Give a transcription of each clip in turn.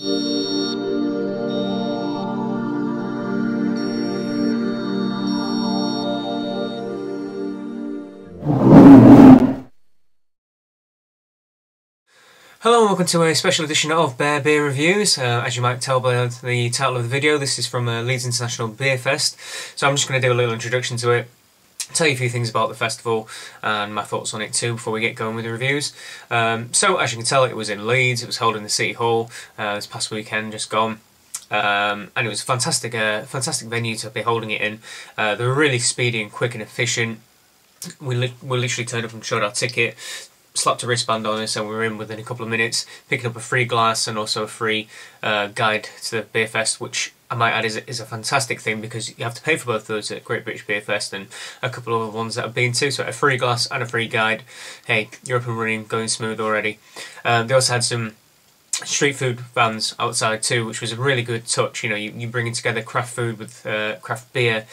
Hello and welcome to a special edition of Bear Beer Reviews. As you might tell by the title of the video, this is from Leeds International Beer Fest. So I'm just going to do a little introduction to it, tell you a few things about the festival and my thoughts on it too before we get going with the reviews. So as you can tell, it was in Leeds. It was held in the City Hall this past weekend, just gone. And it was a fantastic venue to be holding it in. They were really speedy and quick and efficient. We literally turned up and showed our ticket, slapped a wristband on us, and we were in within a couple of minutes, picking up a free glass and also a free guide to the Beer Fest, which I might add is a fantastic thing because you have to pay for both of those at Great British Beer Fest and a couple of other ones that I've been to. So a free glass and a free guide. Hey, you're up and running, going smooth already. They also had some street food vans outside too, which was a really good touch. You know, you bringing together craft food with craft beer.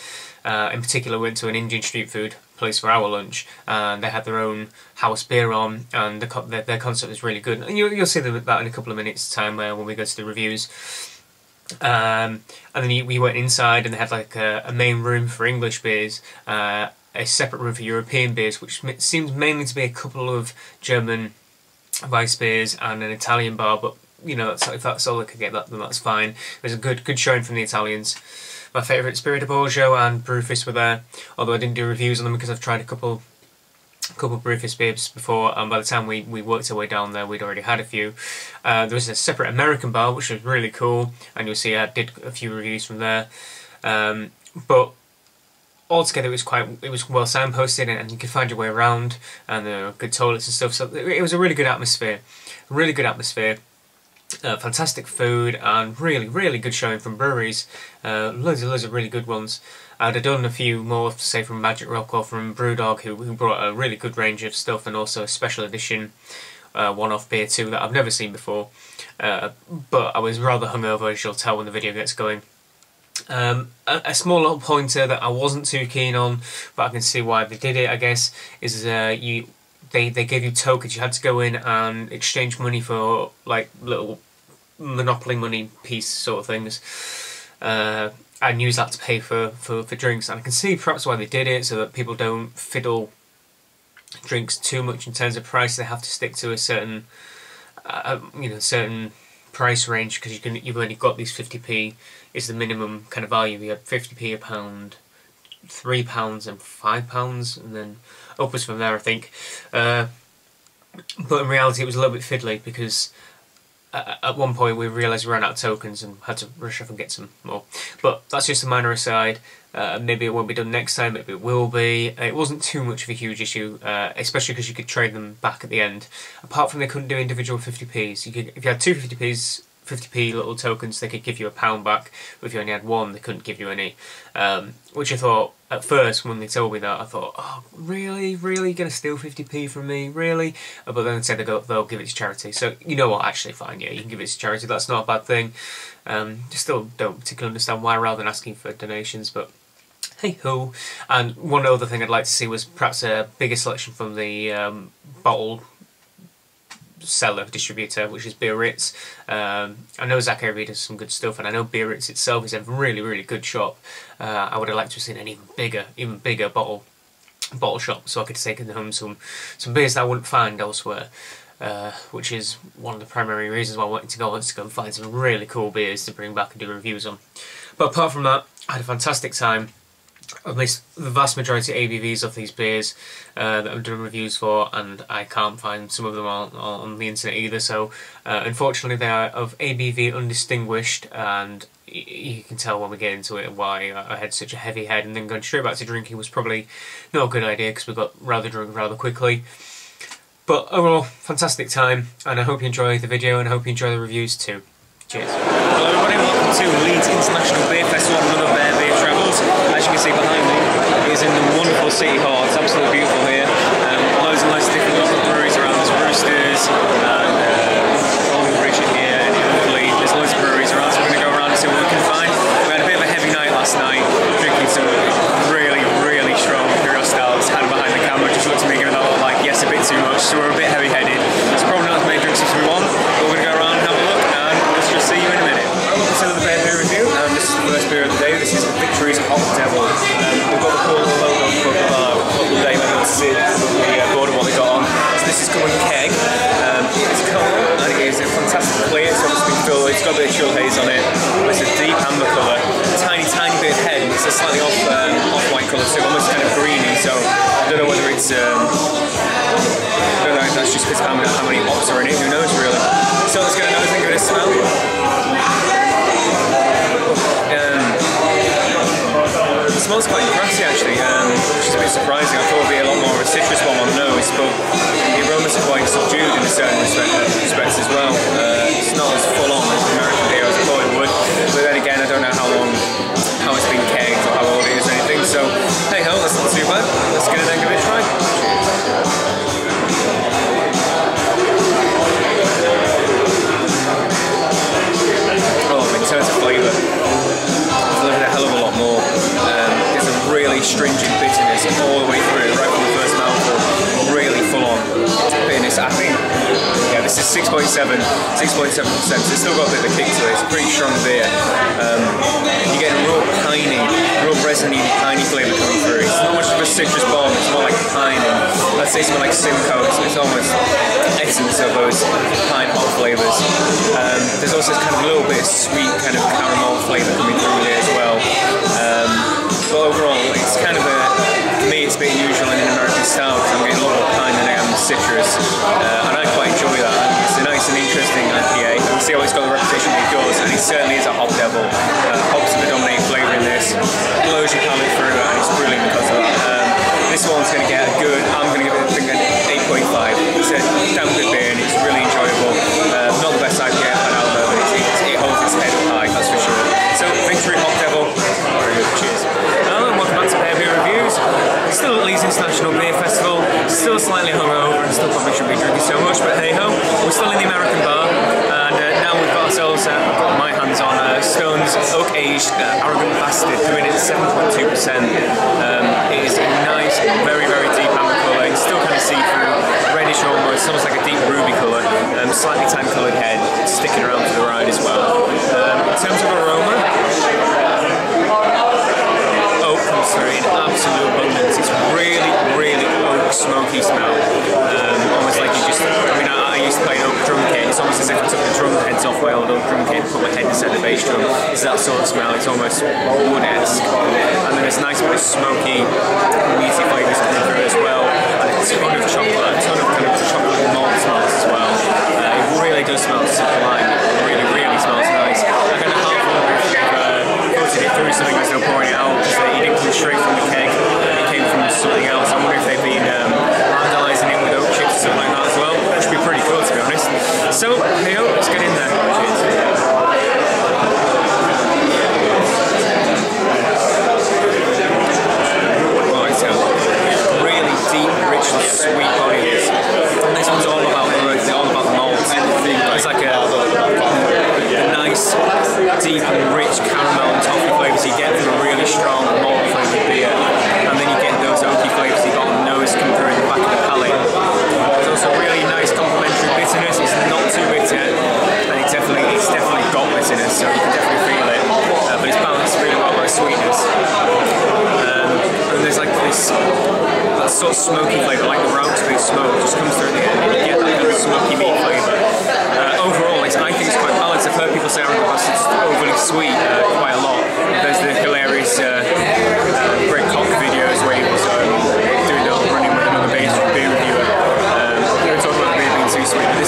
In particular, we went to an Indian street food place for our lunch, and they had their own house beer on, and their concept is really good. And you'll see that in a couple of minutes' time when we go to the reviews. And then we went inside, and they had like a main room for English beers, a separate room for European beers, which seems mainly to be a couple of German Weiss beers and an Italian bar. But you know, if that's all they could get, then that's fine. It was a good showing from the Italians. My favourite Spirit of Borgio and Brewfist were there, although I didn't do reviews on them because I've tried a couple Brewfist beers before, and by the time we worked our way down there, we'd already had a few. There was a separate American bar, which was really cool, and you'll see I did a few reviews from there. But altogether, it was well signposted, and you could find your way around, and there were good toilets and stuff. So it was a really good atmosphere, fantastic food, and really good showing from breweries. Loads of really good ones. I'd have done a few more, say from Magic Rock or from Brewdog, who brought a really good range of stuff, and also a special edition one-off beer too that I've never seen before. But I was rather hungover, as you'll tell when the video gets going. A small little pointer that I wasn't too keen on, but I can see why they did it, I guess, is They gave you tokens. You had to go in and exchange money for like little Monopoly money piece sort of things, and use that to pay for drinks. And I can see perhaps why they did it, so that people don't fiddle drinks too much in terms of price. They have to stick to a certain certain price range, because you've only got these 50p is the minimum kind of value. You have 50p a pound, £3 and £5, and then upwards from there, I think. But in reality, it was a little bit fiddly because at one point we realised we ran out of tokens and had to rush off and get some more. But that's just a minor aside. Maybe it won't be done next time, maybe it will be. It wasn't too much of a huge issue, especially because you could trade them back at the end. Apart from they couldn't do individual 50p's. If you had two 50p little tokens, they could give you £1 back, but if you only had one, they couldn't give you any. Which I thought, at first, when they told me that, I thought, oh, really? Really? You're going to steal 50p from me? Really? But then they said they'll give it to charity. So, you know what, actually fine, yeah, you can give it to charity, that's not a bad thing. Just still don't particularly understand why, rather than asking for donations, but hey-ho. And one other thing I'd like to see was perhaps a bigger selection from the bottled seller distributor, which is Biarritz. I know Zach Avery does some good stuff, and I know Biarritz itself is a really good shop. I would have liked to have seen an even bigger bottle shop, so I could take home some beers that I wouldn't find elsewhere. Which is one of the primary reasons why I wanted to go and find some really cool beers to bring back and do reviews on. But apart from that, I had a fantastic time. At least the vast majority of ABVs of these beers that I'm doing reviews for, and I can't find some of them on the internet either, so unfortunately they are of ABV undistinguished, and you can tell when we get into it why I had such a heavy head, and then going straight back to drinking was probably not a good idea because we got rather drunk rather quickly. But overall, fantastic time, and I hope you enjoy the video, and I hope you enjoy the reviews too. Cheers. Hello everybody, welcome to Leeds International Beer Festival, another Bear Beer Travels. As you can see behind me, it is in the wonderful City Hall. It's absolutely beautiful here. Loads and loads of different local breweries around. There's Roosters, and Bridge here, in Ilkley. There's loads of breweries around, so we're going to go around and see what we can find. We had a bit of a heavy night last night, drinking some really strong Imperial Styles. Had behind the camera, just looked at me going, oh, like, yes, a bit too much, so we're a bit heavy-headed. It's probably not as many drinks as we want, but we're going to go around and have a look, and let's just see first beer of the day. This is Victory's Hot Devil. We've got the cool logo of our local day when we see the board of what they got on. So this is coming keg. It's cold and it is a fantastic clear. It's obviously been filled. It's got a bit of chill haze on it. It's a deep amber colour. Tiny bit of head. It's a slightly off-white colour too, almost kind of greeny. So I don't know whether it's I don't know if that's just because how many hops are in it. Who knows really? So let's get a nose and give it a smell. It smells quite grassy actually, which is a bit surprising. I thought it would be a lot more of a citrus one on the nose, but the aromas are quite subdued in a certain respects as well. It's not as full on as American beer as I thought it would, but then again I don't know how it's been kegged or how old it is or anything, so hey ho, that's not too bad. Let's get it and give it a try. Oh, in terms of flavour, I've lived a hell of a lot more. There's a really stringent bitterness all the way through, right from the first mouthful, really full on bitterness. I think, yeah, this is 6.7%, so it's still got a bit of a kick to it. It's a pretty strong beer. You get a real piney, real resiny, piney flavour coming through. It's not much of a citrus bomb, it's more like pine and let's say something like Simcoe. It's almost essence of those pine hop flavours. There's also kind of a little bit of sweet kind of caramel flavour coming through here as well. But overall, it's kind of for me it's a bit unusual in an American style because I'm getting a lot more pine than I am citrus, and I quite enjoy that. It's a nice and interesting IPA. You can see how it's got the reputation that it does, and it certainly is a hop devil. Hops are the dominating flavour in this, blows your palate through, and it's brilliant because of that. This one's going to get a good, I'm going to give it an 8.5. It's a damn good beer and it's really enjoyable. Not the best IPA I've had out there, but it holds its head up high, that's for sure. So, Victory Hop Devil, very good, cheers. Welcome back to Bear Beer Reviews. Still at Leeds International Beer Festival, still slightly hungover and still probably shouldn't be drinking so much, but hey ho, we're still in the American bar and now we've got ourselves, I've got my hands on Stone's Oak Aged Arrogant Bastard, coming in at 7.2%. It is a nice, very deep amber colour, it's still kind of see-through, reddish almost, almost like a deep ruby colour, slightly tan coloured head, sticking around for the ride as well. In terms of aroma, oak comes through in absolute abundance. It's really oak smoky smell. Almost like you just, I used to play an oak drum kit. It's almost as if I took the drum heads off my old oak drum kit and put my head inside the bass drum. It's that sort of smell. It's almost wood-esque. And then there's nice bit of smoky, meaty flavours coming through as well. And a ton of chocolate, a ton of kind of chocolate malt smells as well. It really does smell sublime. It really smells nice. I kind of half wonder if filtered it through something as they're pouring it out, because it didn't come straight from the keg, it came from something else. I wonder if they've been vandalising it with oak chips or something like that as well, which would be pretty cool to be honest. So, hey ho, let's get in there. Cheers. Right, so really deep, rich, sweet body. This one's all about the malt. It's like a nice, deep and rich caramel and toffee flavours you get from a really strong malt flavoured beer, and then you get those oaky flavours you got on the nose come through in the back of the palate. There's also really nice complementary bitterness. It's not too bitter, and it's definitely got bitterness, so you can definitely feel it. But it's balanced really well by sweetness. And there's like that sort of smoky flavour, like the round-speed smoke, just comes through at the end, and you get that kind of smoky meat flavour. Overall, I think it's quite balanced. I've heard people say Arrogant Bastard's overly sweet quite a lot. There's the hilarious Greg Cock videos where he was doing the whole running with another beer reviewer. We were talking about the beer being too sweet, but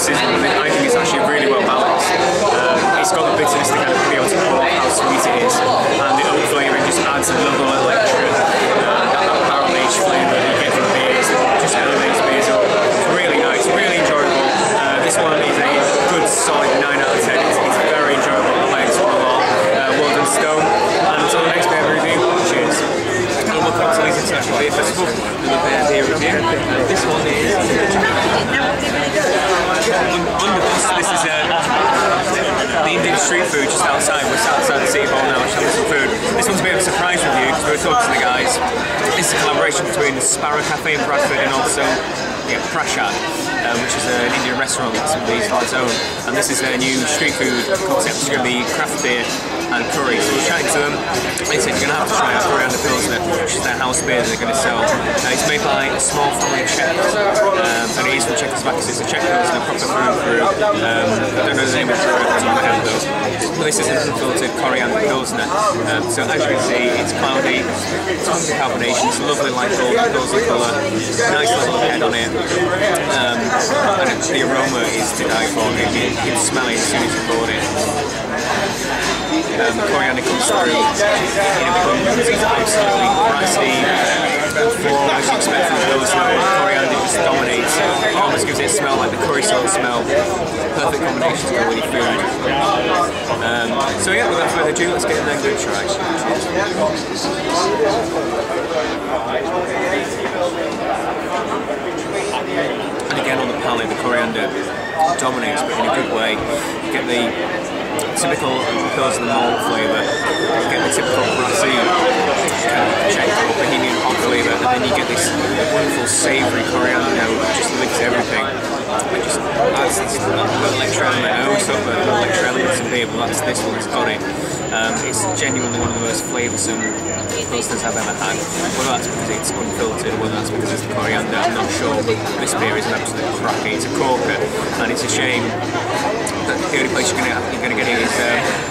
I think it's actually really well balanced. It's got the bitterness to kind of be able to pull out how sweet it is, and the oak flavour just adds another little extra. That barrel aged flavour that you get from beers just elevates beers up. It's really nice, really enjoyable. This one is a good solid 9 out of 10. It's very enjoyable. I like this one a lot. Well done, Stone. And until the next beer review, cheers. And welcome to Leeds International Beer Festival. Another beer review. This one is Bundobar. This is the Indian street food just outside. We're sat outside the City Hall now, just having some food. This one's a bit of a surprise review because we were talking to the guys. This is a collaboration between the Sparrow Cafe in Bradford and also get prasad, which is an Indian restaurant that's based on its own, and this is their new street food concept. It's going to be craft beer and curry. So we're chatting to them. They said you're going to have to try out Coriander Pilsner, which is their house beer that they're going to sell. It's made by a small family of chefs, and it is from Czechoslovakia. It's a Czech Pilsner, proper through and through. I don't know the name of the brewery off the top of my head though. But this is an unfiltered Coriander Pilsner. So as you can see, it's cloudy, tons of carbonation, it's lovely light golden Pilsner colour, nice little head on it, and the aroma is to die for. You can smell it as soon as you board it. The coriander comes through in a big it's absolutely grassy, full, as you expect from Pilsner. Coriander just dominates, it almost gives it a smell like the curry salt smell. Perfect combination to go with your food. So yeah, without further ado, let's get in there and give it a try. And again on the palate, the coriander dominates, but in a good way. You get the typical Pilsner malt flavour, you get the typical grassy Czech or Bohemian hot flavour, and then you get this wonderful savoury coriander note that just licks everything. It just adds this little extra element. I always thought about little extra elements in beer, but that's this one that's got it. It's genuinely one of the most flavoursome Pilsners I've ever had. Whether that's because it's unfiltered, whether that's because it's the coriander, I'm not sure, but this beer is an absolute cracker. It's a corker, and it's a shame that the only place you're going to get it is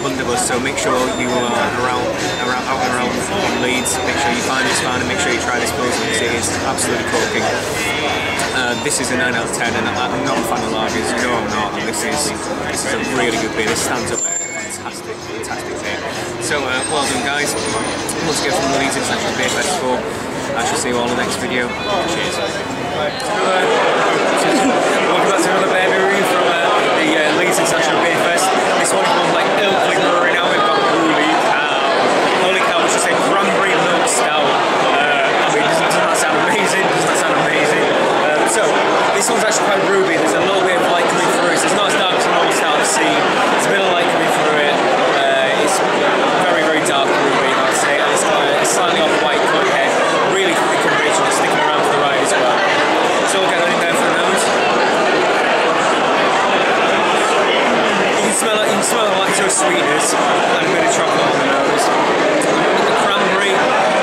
Bundobar, so make sure you are out and around in Leeds, make sure you find this fan and make sure you try this Pilsner because it is absolutely corking. This is a 9 out of 10, and I'm not a fan of lagers, you know I'm not, and this is a really good beer. This stands up there. Fantastic beer. So well done guys, once again from the Leeds International Beer Festival. I shall see you all in the next video. Cheers. Welcome back to another beer review from the Leeds International Beer Fest. This one from like Ilkley Brewery. Now we've got holy cow, which is a cranberry milk stout. I mean, doesn't that sound amazing? So this one's actually quite ruby. There's a little bit of light coming through. So it's not as dark as a normal stout I've seen. There's a bit of light coming through it. It's very, very dark ruby, I'd say. And it's got a slightly off-white coloured head. Really thick and rich, and it's sticking around for the ride as well. So we'll get on in there for the nose. You can smell the lactose sweetness and a bit of chocolate on the nose. The cranberry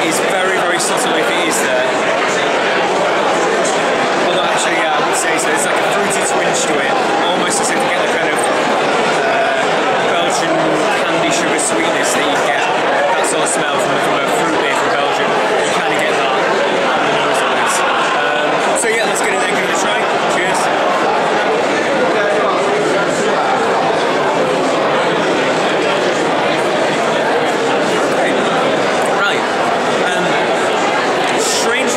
is very, very subtle if it is there. Although actually, yeah, I would say so. There's like a fruity twinge to it, almost as if you get the kind of Belgian candy sugar sweetness that you get. That sort of smell from a fruit beer from Belgium. You kind of get that on the nose of this. So yeah, let's get in there and give it a try. Cheers. Okay. Right. Strange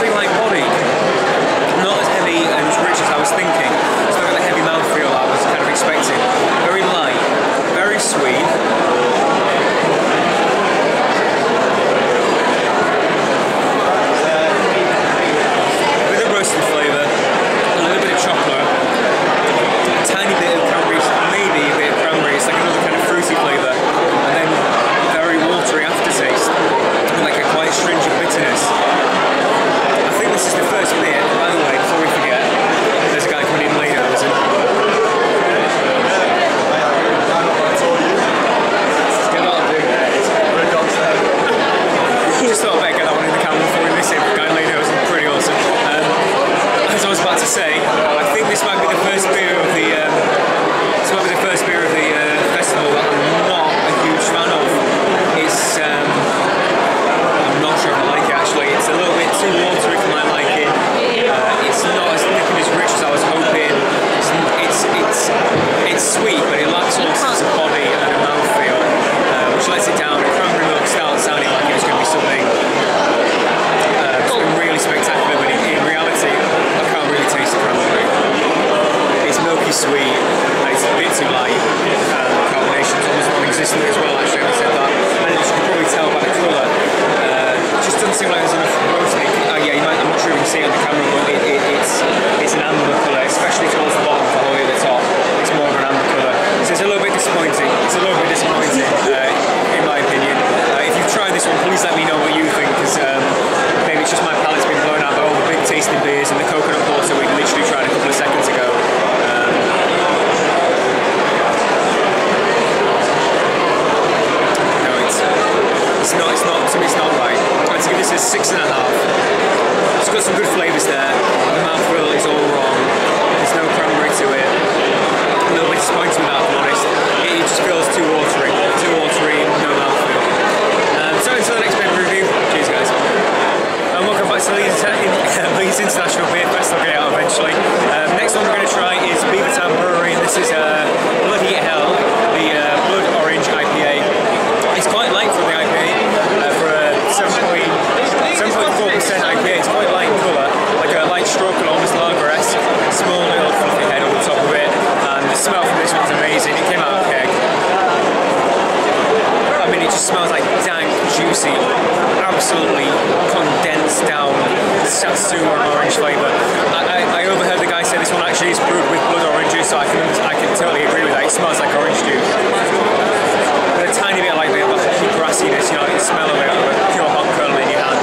it's not right. I'm going to give this a 6.5. It's got some good flavours there. The mouthfeel is all wrong. There's no cranberry to it. A little bit disappointing with that, if I'm honest. It just feels too watery, no mouthfeel. So until the next beer review, cheers guys. And welcome back to the Leeds International Beer Fest. I'll get it out eventually. Next one we're going to try is Beavertown Brewery, and this is Bloody Hell, the Blood Orange IPA. It's quite light for the IPA, for a 7.4% IPA. It's quite light in colour, like a light straw colour, almost lager-esque. Small little coffee head on the top of it, and the smell from this one's amazing. It came out of a keg. I mean, it just smells like dank, juicy, absolutely condensed down Satsuma and orange flavour. I overheard the guy say this one actually is brewed with blood oranges, so I can totally agree with that. It smells like orange juice. With a tiny bit of like the hoppy grassiness, you know, the smell of it, of a pure hot kernel in your hand.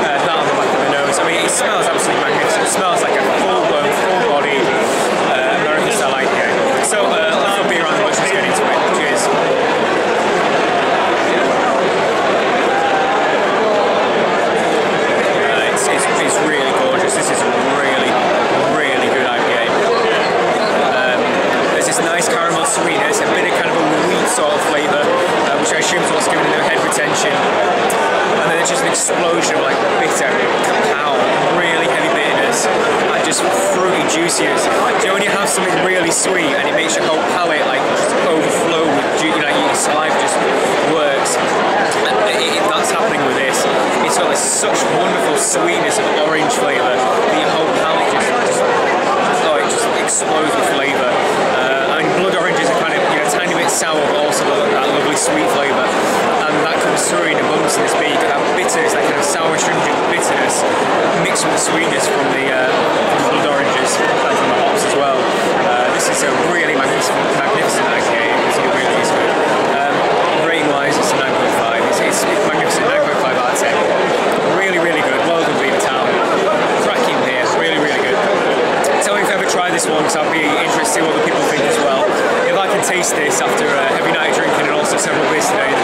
That on the back of the nose. I mean, it smells absolutely magnificent. It smells like a full-blown, full-bodied American style IPA. So let's not be around the bush, let's get into it. Cheers. It's really gorgeous. This is a really, really good IPA. There's this nice caramel sweetness, a bit of kind of a wheat sort of flavour, which I assume is what's giving it the head retention. And then there's just an explosion of like bitter cacao, really heavy bitterness, and just fruity juiciness. You know when you have something really sweet and it makes your whole palate like just overflow with juice, like your saliva just works. That's happening with this. It's got this such wonderful sweetness of orange flavour that your whole palate just it just explodes with flavour. And blood oranges are kind of, you know, a tiny bit sour, but also that lovely sweet flavour. And that comes through in abundance in this beer. You get that bitterness, that kind of sour, astringent bitterness, mixed with the sweetness from the blood oranges and from the hops as well. This is a really magnificent IPA. It really is good. Rating-wise, it's a 9.5. It's magnificent, 9.5 out of 10. Really, really good. Well done, Beavertown. Cracking beer, really, really good. Tell me if you ever try this one, because I'll be interested to see what other people think as well. If I can taste this after a heavy night of drinking and also several beers today, then